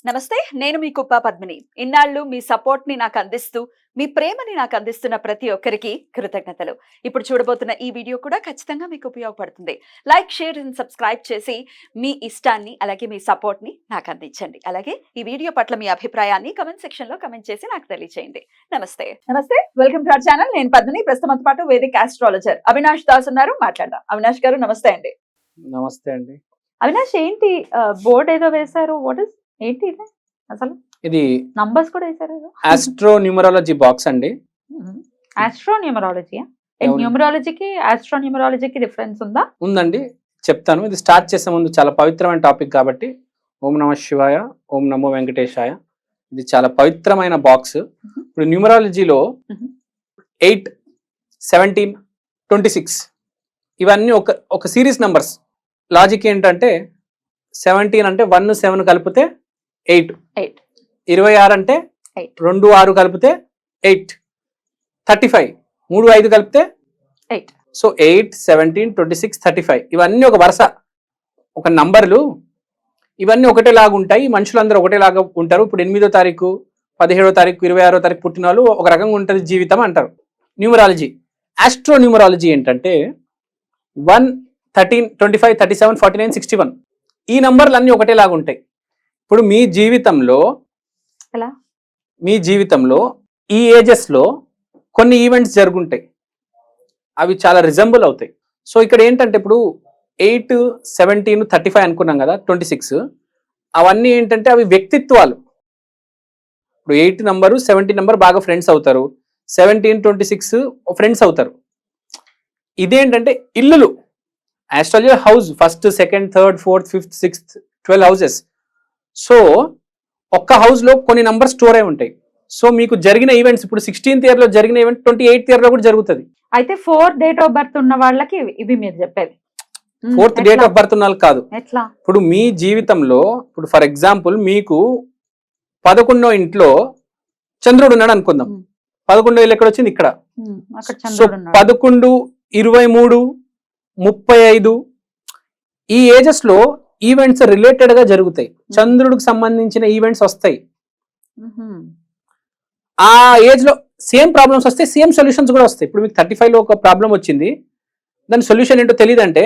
నమస్తే, నేను మీ కుప్ప పద్మిని. ఇన్నాళ్ళు మీ సపోర్ట్ ని నాకు అందిస్తూ, మీ ప్రేమని నాకు అందిస్తున్న ప్రతి ఒక్కరికి కృతజ్ఞతలు. ఇప్పుడు చూడబోతున్న ఈ వీడియో కూడా ఖచ్చితంగా మీకు ఉపయోగపడుతుంది. లైక్, షేర్ అండ్ సబ్స్క్రైబ్ చేసి మీ ఇష్టాన్ని అలాగే మీ సపోర్ట్ ని నాకు అందించండి. అలాగే ఈ వీడియో పట్ల మీ అభిప్రాయాన్ని కమెంట్ సెక్షన్ లో కమెంట్ చేసి నాకు తెలియజేయండి. నమస్తే. Welcome to our channel. నేను పద్మిని. ప్రస్తుతం పాటు వేదిక ఆస్ట్రాలజర్ అవినాష్ దాస్ ఉన్నారు. మాట్లాడదాం. అవినాష్ గారు నమస్తే అండి. నమస్తే అండి. అవినాష్, ఏంటి బోర్డ్ ఏదో వేశారు? వాట్ ఇస్ ఏంటి ఇది? అసలు ఇది నంబర్స్ కూడా వేశారు. ఆస్ట్రో న్యూమరాలజీ బాక్స్ అండి. Astro numerology. న్యూమరాలజీకి ఆస్ట్రో న్యూమరాలజీకి డిఫరెన్స్ ఉందా? ఉందండి, చెప్తాను. ఇది స్టార్ట్ చేసే ముందు చాలా పవిత్రమైన టాపిక్ కాబట్టి ఓం నమ శివాయ, ఓం నమో వెంకటేశాయ. ఇది చాలా పవిత్రమైన బాక్స్. ఇప్పుడు న్యూమరాలజీలో 8, 17, 26 ఇవన్నీ ఒక సిరీస్ నంబర్స్. లాజిక్ ఏంటంటే 17 అంటే 1, 7 కలిపితే 8, 26 అంటే 2, 6 కలిపితే 8, 35 3, 5 కలిపితే 8. సో 8, 17, 26, 35 ఇవన్నీ ఒక వరుస, ఒక నంబర్లు. ఇవన్నీ ఒకటేలాగా ఉంటాయి. మనుషులందరూ ఒకటేలాగా ఉంటారు. ఇప్పుడు 8వ తారీఖు, 17వ తారీఖు, 26వ తారీఖు పుట్టిన వాళ్ళు ఒక రకంగా ఉంటుంది జీవితం అంటారు. న్యూమరాలజీ, ఆస్ట్రో న్యూమరాలజీ ఏంటంటే 1, 13, 25, 37, 49, 61 ఈ నంబర్లు అన్నీ ఒకటేలాగా ఉంటాయి. ఇప్పుడు మీ జీవితంలో ఈ ఏజెస్ లో కొన్ని ఈవెంట్స్ జరుగుంటాయి, అవి చాలా రిజంబుల్ అవుతాయి. సో ఇక్కడ ఏంటంటే ఇప్పుడు 8, 17, 35 అనుకున్నాం కదా, 26 అవన్నీ ఏంటంటే అవి వ్యక్తిత్వాలు. ఇప్పుడు 8 నంబరు 17 నంబర్ బాగా ఫ్రెండ్స్ అవుతారు, 17, 26 ఫ్రెండ్స్ అవుతారు. ఇదేంటంటే ఇల్లులు. Astrology house, 1st, 2nd, 3rd, 4th, 5th, 6th, 12 houses. So ఒక్క హౌస్ లో కొన్ని నంబర్ స్టోర్ అయి ఉంటాయి. సో మీకు జరిగిన ఈవెంట్స్, ఇప్పుడు 16th ఇయర్ లో జరిగిన ఈవెంట్ 28th ఇయర్ లో కూడా జరుగుతుంది. అయితే 4th డేట్ ఆఫ్ బర్త్ ఉన్న వాళ్ళకి ఇవి మీరు చెప్పేది. 4th డేట్ ఆఫ్ బర్త్ ఉన్న వాళ్ళకి కాదు. ఎట్లా? ఇప్పుడు మీ జీవితంలో, ఇప్పుడు ఫర్ ఎగ్జాంపుల్ మీకు 11వ ఇంట్లో చంద్రుడు ఉన్నాడు అనుకుందాం. 11వ ఇల్లు ఎక్కడ వచ్చింది? ఇక్కడ. సో 11, 23, 35 ఈ ఏజెస్ లో ఈవెంట్స్ రిలేటెడ్ గా జరుగుతాయి. చంద్రుడికి సంబంధించిన ఈవెంట్స్ వస్తాయి. ఆ ఏజ్ లో సేమ్ ప్రాబ్లమ్స్ వస్తాయి, సేమ్ సొల్యూషన్స్ కూడా వస్తాయి. ఇప్పుడు మీకు 35 లో ఒక ప్రాబ్లం వచ్చింది, దాని సొల్యూషన్ ఏంటో తెలియదంటే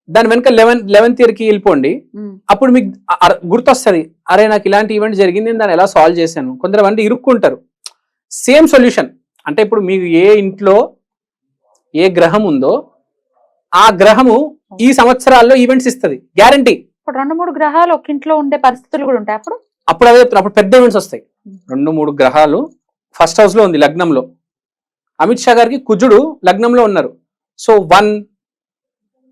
దాని వెనక 11th ఇయర్ కి వెళ్ళిపోండి. అప్పుడు మీకు గుర్తొస్తుంది, అరే నాకు ఇలాంటి ఈవెంట్ జరిగింది, నేను దాన్ని ఎలా సాల్వ్ చేశాను. కొందరు ఇరుక్కుంటారు. Same solution. అంటే ఇప్పుడు మీకు ఏ ఇంట్లో ఏ గ్రహం ఉందో ఆ గ్రహము ఈ సంవత్సరాల్లో ఈవెంట్స్ ఇస్తుంది, గ్యారంటీ. ఇప్పుడు 2-3 గ్రహాలు ఒక ఇంట్లో ఉండే పరిస్థితులు కూడా ఉంటాయి. అప్పుడు పెద్ద ఈవెంట్స్ వస్తాయి. 2-3 గ్రహాలు ఫస్ట్ హౌస్ లో ఉంది, లగ్నంలో. అమిత్ షా గారికి కుజుడు లగ్నంలో ఉన్నారు. సో 1,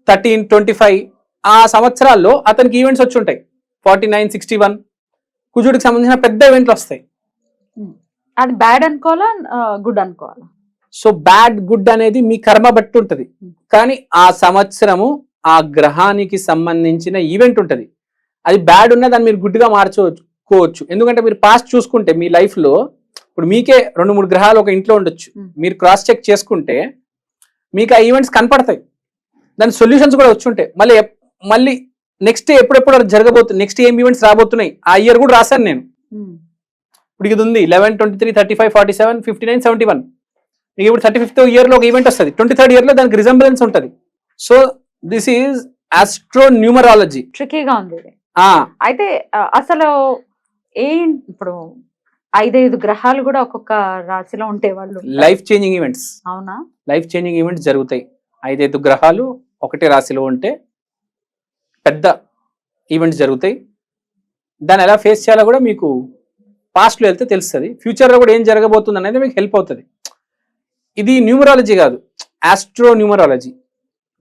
13, 25 ఆ సంవత్సరాల్లో అతనికి ఈవెంట్స్ వచ్చి ఉంటాయి. 49, 61 కుజుడికి సంబంధించిన పెద్ద ఈవెంట్లు వస్తాయి. అది బ్యాడ్ అనుకోవాలా, గుడ్ అనుకోవాలా? సో బ్యాడ్ గుడ్ అనేది మీ కర్మ బట్టి ఉంటది, కానీ ఆ సంవత్సరము ఆ గ్రహానికి సంబంధించిన ఈవెంట్ ఉంటది. అది బ్యాడ్ ఉన్నా దాన్ని మీరు గుడ్ గా మార్చుకోవచ్చు. ఎందుకంటే మీరు పాస్ట్ చూసుకుంటే మీ లైఫ్ లో ఇప్పుడు మీకే 2-3 గ్రహాలు ఒక ఇంట్లో ఉండొచ్చు. మీరు క్రాస్ చెక్ చేసుకుంటే మీకు ఆ ఈవెంట్స్ కనపడతాయి, దాని సొల్యూషన్స్ కూడా వచ్చి ఉంటాయి. మళ్ళీ నెక్స్ట్ ఎప్పుడెప్పుడు జరగబోతుంది, నెక్స్ట్ ఏం ఈవెంట్స్ రాబోతున్నాయి ఆ ఇయర్ కూడా రాశాను నేను. ఇప్పుడు ఇది ఉంది 11, 23, 35, 47, 59, 71. ఇప్పుడు 35th ఇయర్ లో ఒక ఈవెంట్ వస్తుంది, 23rd ఇయర్ లో దానికి రిజంబులెన్స్ ఉంటుంది. So this is astro numerology. ట్రికీగా ఉంది. అయితే అసలు ఇప్పుడు 5 గ్రహాలు కూడా ఒక్కొక్క రాశిలో ఉంటే వాళ్ళు లైఫ్ చేంజింగ్ ఈవెంట్స్. అవునా? లైఫ్ చేంజింగ్ ఈవెంట్స్ జరుగుతాయి. 5 గ్రహాలు ఒకటే రాశిలో ఉంటే పెద్ద ఈవెంట్స్ జరుగుతాయి. దాన్ని ఎలా ఫేస్ చేయాలో కూడా మీకు పాస్ట్ లో వెళ్తే తెలుస్తుంది. ఫ్యూచర్ లో కూడా ఏం జరగబోతుంది అనేది మీకు హెల్ప్ అవుతుంది. ఇది న్యూమరాలజీ కాదు, ఆస్ట్రో న్యూమరాలజీ.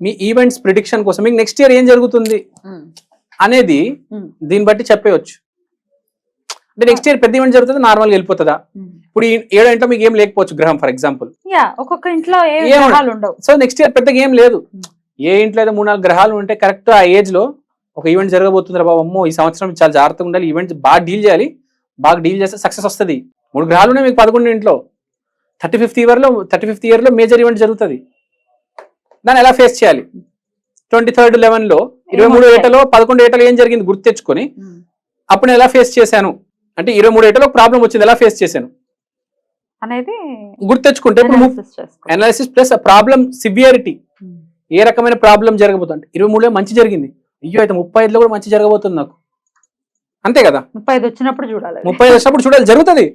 మీ ఈవెంట్స్ ప్రిడిక్షన్ కోసం మీకు నెక్స్ట్ ఇయర్ ఏం జరుగుతుంది అనేది దీన్ని బట్టి చెప్పవచ్చు. అంటే నెక్స్ట్ ఇయర్ పెద్ద ఈవెంట్ జరుగుతుంది, నార్మల్గా వెళ్ళిపోతుందా? ఇప్పుడు 7వ ఇంట్లో మీకు ఏం లేకపోవచ్చు గ్రహం, ఫర్ ఎగ్జాంపుల్. ఒక్కొక్క ఇంట్లో సో నెక్స్ట్ ఇయర్ పెద్దగా ఏం లేదు. ఏ ఇంట్లో అయితే 3-4 గ్రహాలు ఉంటే కరెక్ట్ ఆ ఏజ్ లో ఒక ఈవెంట్ జరగబోతుంది. బాబు అమ్మో ఈ సంవత్సరం చాలా జాగ్రత్తగా ఉండాలి, ఈవెంట్ బాగా డీల్ చేయాలి, బాగా డీల్ చేస్తే సక్సెస్ వస్తుంది. 3 గ్రహాలు ఉన్నాయి మీకు 11 ఇంట్లో. 35th ఇయర్ లో మేజర్ ఈవెంట్ జరుగుతుంది. దాన్ని ఎలా ఫేస్ చేయాలి? 23rd 11 లో 23 ఏటలో 11 ఏటలో ఏం జరిగింది గుర్తు తెచ్చుకొని అప్పుడు నేను ఎలా ఫేస్ చేశాను అంటే 23 ఏటలో ప్రాబ్లం వచ్చింది, ఎలా ఫేస్ చేశాను అనేది గుర్తెచ్చుకుంటే ఇప్పుడు analysis చేసుకో. అనాలిసిస్ ప్లస్ ప్రాబ్లం సివియారిటీ, ఏ రకమైన ప్రాబ్లం జరగబోతుంది. 23లో మంచి జరిగింది, అయ్యో అయితే 35లో కూడా మంచి జరగబోతుంది నాకు, అంతే కదా. 35 వచ్చినప్పుడు చూడాలి. 35 వచ్చినప్పుడు చూడాలి, జరుగుతుంది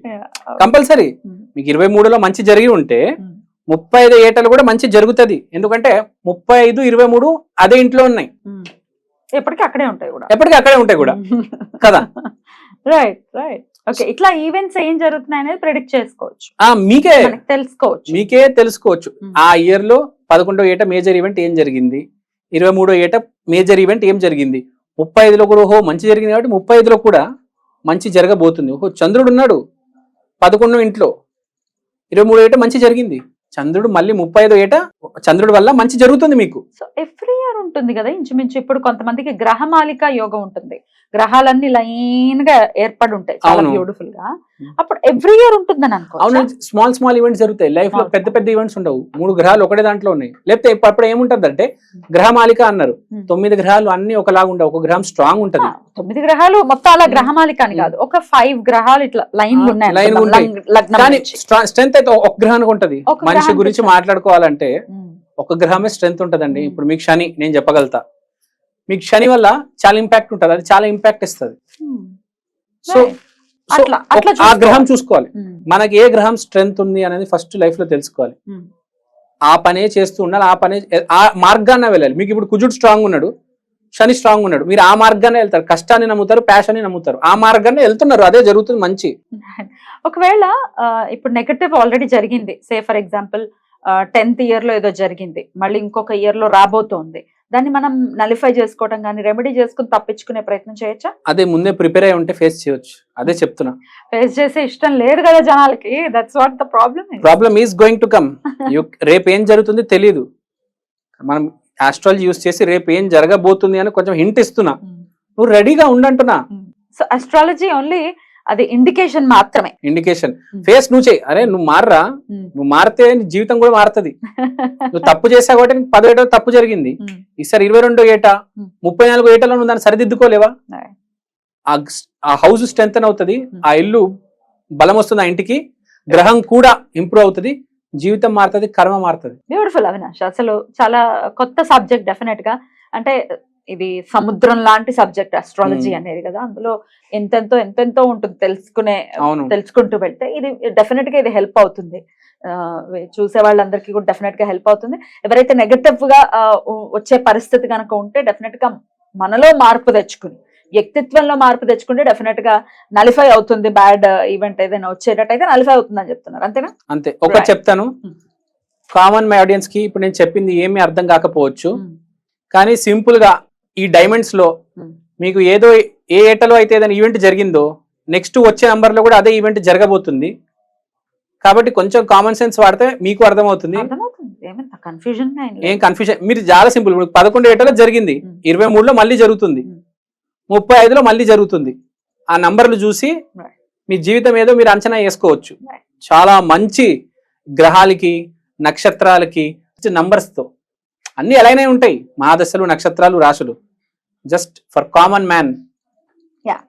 కంపల్సరీ. మీకు 23లో మంచి జరిగి ఉంటే 35 ఏటలు కూడా మంచి జరుగుతుంది. ఎందుకంటే 35, 23 అదే ఇంట్లో ఉన్నాయి, ఎప్పటికీ అక్కడే ఉంటాయి కూడా, ఎప్పటికీ అక్కడే ఉంటాయి కూడా కదా. Right right. ఓకే, ఇట్లా ఈవెంట్స్ ఏం జరుగుతున్నాయి అనేది ప్రెడిక్ట్ చేసుకోవచ్చు, మీకే మనకి తెలుసుకోవచ్చు. మీకే తెలుసుకోవచ్చు. ఆ ఇయర్ లో 11వ ఏట మేజర్ ఈవెంట్ ఏం జరిగింది, 23వ ఏట మేజర్ ఈవెంట్ ఏం జరిగింది, 35లో కూడా ఓహో మంచి జరిగింది కాబట్టి 35లో కూడా మంచి జరగబోతుంది. ఓహో చంద్రుడు ఉన్నాడు 11 ఇంట్లో, 23 ఏట మంచి జరిగింది, చంద్రుడు మళ్ళీ 35 ఏట చంద్రుడి వల్ల మంచి జరుగుతుంది మీకు. సో ఎవ్రీ ఇయర్ ఉంటుంది కదా ఇంచుమించు. ఇప్పుడు కొంతమందికి గ్రహమాలిక యోగం ఉంటుంది, గ్రహాలన్నీ లైన్ గా ఏర్పడి ఉంటాయి చాలా అవును. బ్యూటిఫుల్ గా, అప్పుడు ఎవ్రీ ఇయర్ ఉంటుందని అవును, అనుకో. స్మాల్ ఈవెంట్స్ జరుగుతాయి లైఫ్ లో, Small, పెద్ద పెద్ద ఈవెంట్స్ ఉండవు. 3 గ్రహాలు ఒకటే దాంట్లో ఉన్నాయి. లేకపోతే అప్పుడు ఏముంటది అంటే గ్రహమాలిక అన్నారు, 9 గ్రహాలు అన్ని ఒకలాగా ఉండవు, ఒక గ్రహం స్ట్రాంగ్ ఉంటది. 9 గ్రహాలు మొత్తం అలా గ్రహమాలిక అని కాదు, ఒక 5 గ్రహాలు ఇట్లా లైన్ ఉన్నాయి లైన్ అనుకుందాం, ఉంటాయి. లగ్నం కానీ నుంచి. స్ట్రెంత్ అయితే ఒక గ్రహానికి ఉంటది. ఒక మనిషి గ్రహానికి గురించి ఉంటుంది. మాట్లాడుకోవాలంటే ఒక గ్రహమే స్ట్రెంత్ ఉంటదండి. ఇప్పుడు మీకు శని నేను చెప్పగలుగుతా, మీకు శని వల్ల చాలా ఇంపాక్ట్ ఉంటది, అది చాలా ఇంపాక్ట్ ఇస్తుంది. సో అట్లా అట్లా ఆ గ్రహం చూసుకోవాలి. చూసుకోవాలి, మనకి ఏ గ్రహం స్ట్రెంత్ ఉంది అనేది ఫస్ట్ లైఫ్ లో తెలుసుకోవాలి. ఆ పనే చేస్తూ ఉండాలి, ఆ పనే ఆ మార్గాన్ని వెళ్ళాలి. మీకు ఇప్పుడు కుజుడు స్ట్రాంగ్ ఉన్నాడు, శని స్ట్రాంగ్ ఉన్నాడు, మీరు ఆ మార్గాన్ని వెళ్తారు, కష్టాన్ని నమ్ముతారు, ప్యాషన్ నమ్ముతారు, ఆ మార్గాన్ని వెళ్తున్నారు, అదే జరుగుతుంది మంచి. ఒకవేళ ఇప్పుడు నెగటివ్ ఆల్రెడీ జరిగింది, say for example 10th year లో ఏదో జరిగింది, మళ్ళీ ఇంకొక ఇయర్ లో రాబోతోంది, దాన్ని మనం నలిఫై చేసుకోవడం కానీ రెమెడీ చేసుకుని తప్పించుకునే ప్రయత్నం చేయొచ్చా? అదే ముందే ప్రిపేర్ అయి ఉంటే ఫేస్ చేయొచ్చు, అదే చెప్తున్నా. ఫేస్ చేసే ఇష్టం లేదు కదా జనాలకి, that's what the problem. Problem is going to come. రేపు ఏం జరుగుతుంది తెలియదు, మనం ఆస్ట్రాలజీ యూస్ చేసి రేపు ఏం జరగబోతుంది అని కొంచెం హింట్ ఇస్తున్నా, నువ్వు రెడీగా ఉండంటున్నా. సో అస్ట్రాలజీ ఓన్లీ అది ఇండికేషన్ మాత్రమే. ఇండికేషన్ ఫేస్ నువ్వు చేయి, అరే నువ్వు మారరా, నువ్వు మారితే నీ జీవితం కూడా మారుతుంది. నువ్వు తప్పు చేసావు కాబట్టి నీకు 10 ఏటలో తప్పు జరిగింది, ఈసారి 22 ఏట 34 ఏటలో నువ్వు దాన్ని సరిదిద్దుకోలేవా? ఆ హౌస్ స్ట్రెంత్ అవుతుంది, ఆ ఇల్లు బలం వస్తుంది, ఆ ఇంటికి గ్రహం కూడా ఇంప్రూవ్ అవుతుంది, జీవితం మారుతుంది, కర్మ మారుతుంది. బ్యూటిఫుల్ అవినాష్, అసలు చాలా కొత్త సబ్జెక్ట్ డెఫినెట్ గా. అంటే ఇది సముద్రం లాంటి సబ్జెక్ట్ అస్ట్రాలజీ అనేది కదా, అందులో ఎంతెంతో ఉంటుంది తెలుసుకుంటూ వెళ్తే ఇది డెఫినెట్ గా ఇది హెల్ప్ అవుతుంది, చూసే వాళ్ళందరికీ కూడా డెఫినెట్ గా హెల్ప్ అవుతుంది. ఎవరైతే నెగటివ్ గా వచ్చే పరిస్థితి కనుక ఉంటే డెఫినెట్ గా మనలో మార్పు తెచ్చుకుని, వ్యక్తిత్వంలో మార్పు తెచ్చుకుంటే డెఫినెట్ గా నలిఫై అవుతుంది. బ్యాడ్ ఈవెంట్ ఏదైనా వచ్చేటట్టయితే నలిఫై అవుతుంది అని చెప్తున్నారు, అంతేనా? అంతే. ఒకటి చెప్తాను, కామన్ మై ఆడియన్స్ కి ఇప్పుడు నేను చెప్పింది ఏమీ అర్థం కాకపోవచ్చు, కానీ సింపుల్ గా ఈ డైమండ్స్ లో మీకు ఏదో ఏ ఏటలో అయితే ఏదైనా ఈవెంట్ జరిగిందో నెక్స్ట్ వచ్చే నంబర్ లో కూడా అదే ఈవెంట్ జరగబోతుంది. కాబట్టి కొంచెం కామన్ సెన్స్ వాడితే మీకు అర్థమవుతుంది. ఏం కన్ఫ్యూజన్, మీరు చాలా సింపుల్. ఇప్పుడు 11 ఏటలో జరిగింది, 23లో మళ్ళీ జరుగుతుంది, 35లో మళ్ళీ జరుగుతుంది. ఆ నంబర్లు చూసి మీ జీవితం ఏదో మీరు అంచనా వేసుకోవచ్చు. చాలా మంచి గ్రహాలకి నక్షత్రాలకి నంబర్స్ తో అన్ని ఎలానే ఉంటాయి, మహాదశలు నక్షత్రాలు రాశులు. Just for common man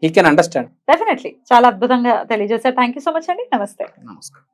he can understand. Definitely చాలా అద్భుతంగా తెలియజేశారు. థ్యాంక్ యూ సో మచ్ అండి. నమస్తే. నమస్కారం.